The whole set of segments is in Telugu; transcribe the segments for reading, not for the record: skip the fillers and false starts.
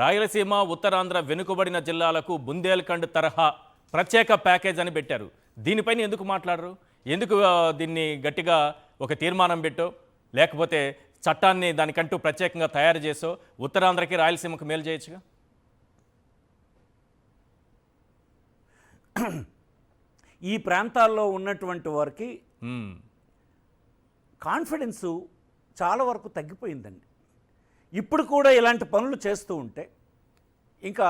రాయలసీమ ఉత్తరాంధ్ర వెనుకబడిన జిల్లాలకు బుందేల్ఖండ్ తరహా ప్రత్యేక ప్యాకేజ్ అని పెట్టారు. దీనిపైన ఎందుకు మాట్లాడరు? ఎందుకు దీన్ని గట్టిగా ఒక తీర్మానం పెట్టో లేకపోతే చట్టాన్ని దానికంటూ ప్రత్యేకంగా తయారు చేసో ఉత్తరాంధ్రకి రాయలసీమకు మేలు చేయొచ్చుగా? ఈ ప్రాంతాల్లో ఉన్నటువంటి వారికి కాన్ఫిడెన్సు చాలా వరకు తగ్గిపోయిందండి. ఇప్పుడు కూడా ఇలాంటి పనులు చేస్తూ ఉంటే ఇంకా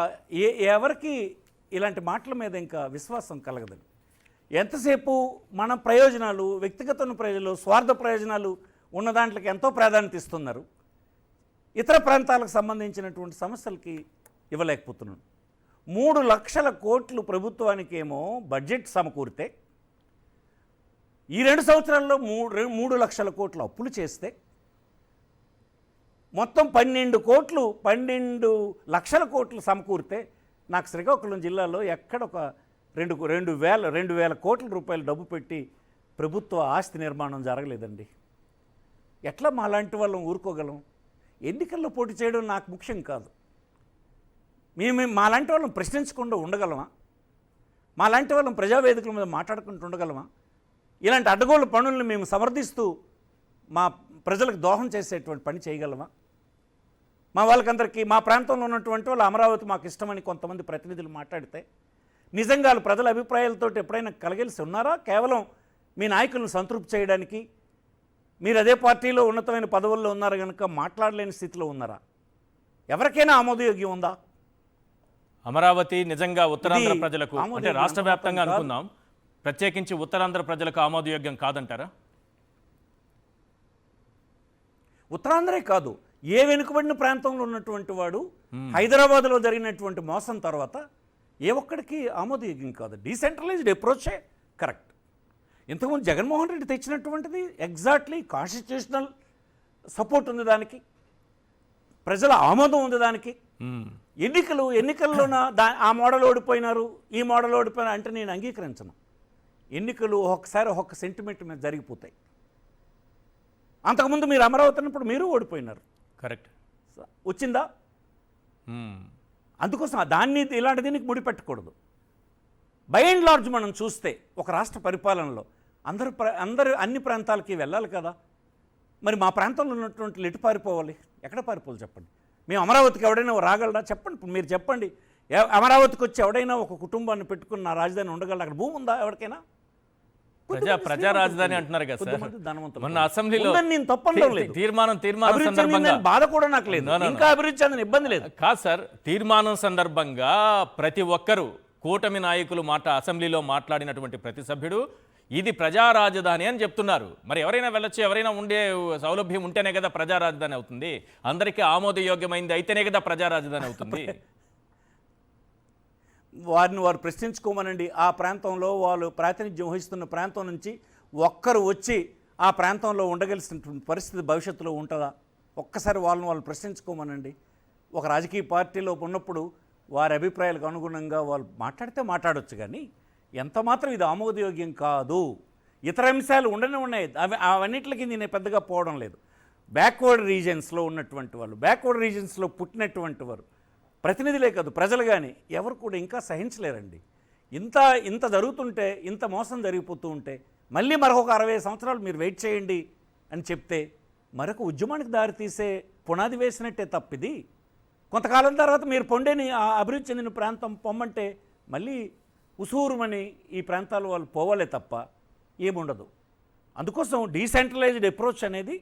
ఎవరికి ఇలాంటి మాటల మీద ఇంకా విశ్వాసం కలగదండి. ఎంతసేపు మన ప్రయోజనాలు, వ్యక్తిగత ప్రయోజనాలు, స్వార్థ ప్రయోజనాలు ఉన్న దాంట్లోకి ఎంతో ప్రాధాన్యత ఇస్తున్నారు. ఇతర ప్రాంతాలకు సంబంధించినటువంటి సమస్యలకి ఇవ్వలేకపోతున్నాను. 3 లక్షల కోట్లు ప్రభుత్వానికేమో బడ్జెట్ సమకూరితే ఈ 2 సంవత్సరాల్లో 3 లక్షల కోట్లు అప్పులు చేస్తే మొత్తం 12 లక్షల కోట్లు సమకూరితే నాకు శ్రీకాకుళం జిల్లాలో ఎక్కడ ఒక 2,000 కోట్ల రూపాయలు డబ్బు పెట్టి ప్రభుత్వ ఆస్తి నిర్మాణం జరగలేదండి. ఎట్లా మాలాంటి వాళ్ళం ఊరుకోగలం? ఎన్నికల్లో పోటీ చేయడం నాకు ముఖ్యం కాదు. మాలాంటి వాళ్ళం ప్రశ్నించకుండా ఉండగలమా? మాలాంటి వాళ్ళం ప్రజావేదికల మీద మాట్లాడుకుంటూ ఉండగలమా? ఇలాంటి అడ్డగోలు పనులను మేము సమర్థిస్తూ మా ప్రజలకు దోహం చేసేటువంటి పని చేయగలమా? మా వాళ్ళకందరికీ మా ప్రాంతంలో ఉన్నటువంటి వాళ్ళు అమరావతి మాకు ఇష్టమని కొంతమంది ప్రతినిధులు మాట్లాడితే నిజంగా ప్రజల అభిప్రాయాలతో ఎప్పుడైనా కలగలిసి ఉన్నారా? కేవలం మీ నాయకులను సంతృప్తి చేయడానికి మీరు అదే పార్టీలో ఉన్నతమైన పదవుల్లో ఉన్నారు కనుక మాట్లాడలేని స్థితిలో ఉన్నారా? ఎవరికైనా ఆమోదయోగ్యం ఉందా? అమరావతి నిజంగా ఉత్తరాంధ్ర ప్రజలకు అంటే రాష్ట్ర వ్యాప్తంగా అనుకుందాం, ప్రత్యేకించి ఉత్తరాంధ్ర ప్రజలకు ఆమోదయోగ్యం కాదంటారా? ఉత్తరాంధ్రే కాదు, ఏ వెనుకబడిన ప్రాంతంలో ఉన్నటువంటి వాడు హైదరాబాద్లో జరిగినటువంటి మోసం తర్వాత ఏ ఒక్కడికి ఆమోదయోగ్యం కాదు. డీసెంట్రలైజ్డ్ అప్రోచే కరెక్ట్. ఇంతకుముందు జగన్మోహన్ రెడ్డి తెచ్చినటువంటిది ఎగ్జాక్ట్లీ కాన్స్టిట్యూషనల్ సపోర్ట్ ఉంది, దానికి ప్రజల ఆమోదం ఉంది. దానికి ఎన్నికల్లోన ఆ మోడల్ ఓడిపోయినారు, ఈ మోడల్ ఓడిపోయినా అంటే నేను అంగీకరించను. ఎన్నికలు ఒక్కొక్కసారి ఒక్కొక్క సెంటిమెంట్ మీద జరిగిపోతాయి. అంతకుముందు మీరు అమరావతి అన్నప్పుడు మీరు ఓడిపోయినారు, కరెక్ట్ వచ్చిందా? అందుకోసం దాన్ని ఇలాంటి దీనికి ముడిపెట్టకూడదు. బై అండ్ లార్జ్ మనం చూస్తే ఒక రాష్ట్ర పరిపాలనలో అందరూ అన్ని ప్రాంతాలకి వెళ్ళాలి కదా. మరి మా ప్రాంతంలో ఉన్నటువంటి ఎటు పారిపోవాలి? ఎక్కడ పారిపోవాలి చెప్పండి? మేము అమరావతికి ఎవడైనా రాగలరా చెప్పండి? ఇప్పుడు మీరు చెప్పండి, అమరావతికి వచ్చి ఎవడైనా ఒక కుటుంబాన్ని పెట్టుకుని నా రాజధాని ఉండగలరా? అక్కడ భూమి ఉందా ఎవరికైనా? ప్రజా రాజధాని అంటున్నారు కదా సార్. మొన్న అసెంబ్లీలో నేను తప్పనడం లేదు, తీర్మానం సందర్భంగా బాధ కూడా నాకు లేదు, ఇంకా అభివృద్ధి చెందిన ఇబ్బంది లేదు. కాదు సార్, తీర్మానం సందర్భంగా ప్రతి ఒక్కరూ కూటమి నాయకులు అసెంబ్లీలో మాట్లాడినటువంటి ప్రతి సభ్యుడు ఇది ప్రజా రాజధాని అని చెప్తున్నారు. మరి ఎవరైనా వెళ్ళొచ్చు, ఎవరైనా ఉండే సౌలభ్యం ఉంటేనే కదా ప్రజా రాజధాని అవుతుంది. అందరికీ ఆమోదయోగ్యమైంది అయితేనే కదా ప్రజా రాజధాని అవుతుంది. వారిని వారు ప్రశ్నించుకోమనండి. ఆ ప్రాంతంలో వాళ్ళు ప్రాతినిధ్యం వహిస్తున్న ప్రాంతం నుంచి ఒక్కరు వచ్చి ఆ ప్రాంతంలో ఉండగలిసినటువంటి పరిస్థితి భవిష్యత్తులో ఉంటుందా? ఒక్కసారి వాళ్ళు ప్రశ్నించుకోమనండి. ఒక రాజకీయ పార్టీలో ఉన్నప్పుడు వారి అభిప్రాయాలకు అనుగుణంగా వాళ్ళు మాట్లాడితే మాట్లాడవచ్చు, కానీ ఎంత మాత్రం ఇది ఆమోదయోగ్యం కాదు. ఇతర అంశాలు ఉన్నాయి, అవన్నిటికి నేను పెద్దగా పోవడం లేదు. బ్యాక్వర్డ్ రీజన్స్లో ఉన్నటువంటి వాళ్ళు, బ్యాక్వర్డ్ రీజన్స్లో పుట్టినటువంటి వారు ప్రతినిధులే కాదు ప్రజలు కానీ ఎవరు కూడా ఇంకా సహించలేరండి. ఇంత జరుగుతుంటే, ఇంత మోసం జరిగిపోతూ ఉంటే మళ్ళీ మరొక 60 సంవత్సరాలు మీరు వెయిట్ చేయండి అని చెప్తే మరొక ఉద్యమానికి దారితీసే పునాది వేసినట్టే తప్పిది. కొంతకాలం తర్వాత మీరు పొండేని అభివృద్ధి చెందిన ప్రాంతం పొమ్మంటే మళ్ళీ ఉసూరుమని ఈ ప్రాంతాల వాళ్ళు పోవాలే తప్ప ఏముండదు. అందుకోసం డీసెంట్రలైజ్డ్ అప్రోచ్ అనేది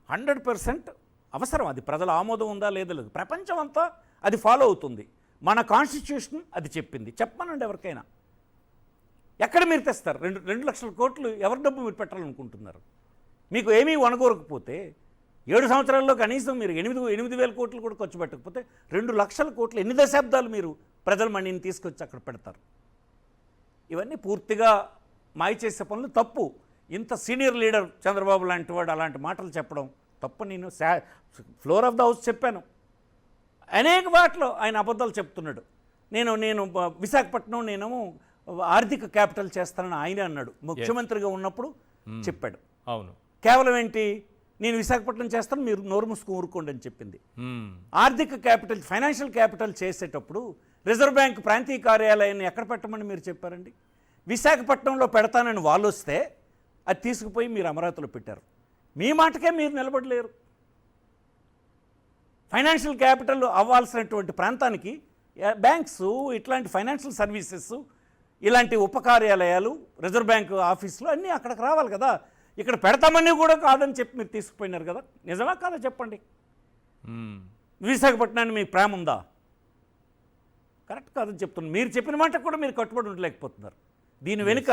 100% అవసరం. అది ప్రజల ఆమోదం ఉందా లేదా లేదు, ప్రపంచం అంతా అది ఫాలో అవుతుంది. మన కాన్స్టిట్యూషన్ అది చెప్పింది. చెప్పమనండి ఎవరికైనా. ఎక్కడ మీరు తెస్తారు? 2 లక్షల కోట్లు ఎవరి డబ్బు మీరు పెట్టాలనుకుంటున్నారు? మీకు ఏమీ వనగోరకపోతే 7 సంవత్సరాల్లో కనీసం మీరు 8,000 కోట్లు కూడా ఖర్చు పెట్టకపోతే 2 లక్షల కోట్లు ఎన్ని దశాబ్దాలు మీరు ప్రజల మనీని తీసుకొచ్చి అక్కడ పెడతారు? ఇవన్నీ పూర్తిగా మాయ చేసే పనులు, తప్పు. ఇంత సీనియర్ లీడర్ చంద్రబాబు లాంటి వాడు అలాంటి మాటలు చెప్పడం తప్పు. నేను ఫ్లోర్ ఆఫ్ ద హౌస్ చెప్పాను, అనేక వాటిలో ఆయన అబద్ధాలు చెప్తున్నాడు. నేను విశాఖపట్నం నేనేమో ఆర్థిక క్యాపిటల్ చేస్తానని ఆయన అన్నాడు, ముఖ్యమంత్రిగా ఉన్నప్పుడు చెప్పాడు. అవును, కేవలం ఏంటి నేను విశాఖపట్నం చేస్తాను, మీరు నోరు మూసుకు ఊరుకోండి అని చెప్పింది. మ్మ్. ఆర్థిక క్యాపిటల్, ఫైనాన్షియల్ క్యాపిటల్ చేసేటప్పుడు రిజర్వ్ బ్యాంక్ ప్రాంతీయ కార్యాలయాన్ని ఎక్కడ పెట్టమని మీరు చెప్పారండి? విశాఖపట్నంలో పెడతానని వాళ్ళు వస్తే అది తీసుకుపోయి మీరు అమరావతిలో పెట్టారు. మీ మాటకే మీరు నిలబడలేరు. ఫైనాన్షియల్ క్యాపిటల్ అవ్వాల్సినటువంటి ప్రాంతానికి బ్యాంక్స్, ఇట్లాంటి ఫైనాన్షియల్ సర్వీసెస్, ఇలాంటి ఉపకార్యాలయాలు, రిజర్వ్ బ్యాంక్ ఆఫీసులు అన్నీ అక్కడికి రావాలి కదా. ఇక్కడ పెడతామని కూడా కాదని చెప్పి మీరు తీసుకుపోయినారు కదా. నిజమా కాదా చెప్పండి? మ్మ్. విశాఖపట్నాన్ని మీకు ప్రేమ ఉందా? కరెక్ట్ కాదని చెప్తున్నాను. మీరు చెప్పిన మాట కూడా మీరు కట్టుబడి ఉండలేకపోతున్నారు. దీని వెనుక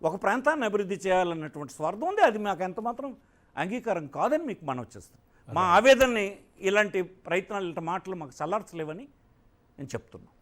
ఒక ప్రాంతాన్ని అభివృద్ధి చేయాలన్నటువంటి స్వార్థం ఉంది. అది మాకు ఎంత మాత్రం అంగీకారం కాదని మీకు మనవి చేస్తాం. మా ఆవేదనని ఇలాంటి ప్రయత్నాలు, ఇలాంటి మాటలు మాకు చల్లార్చలేవని నేను చెప్తున్నాను.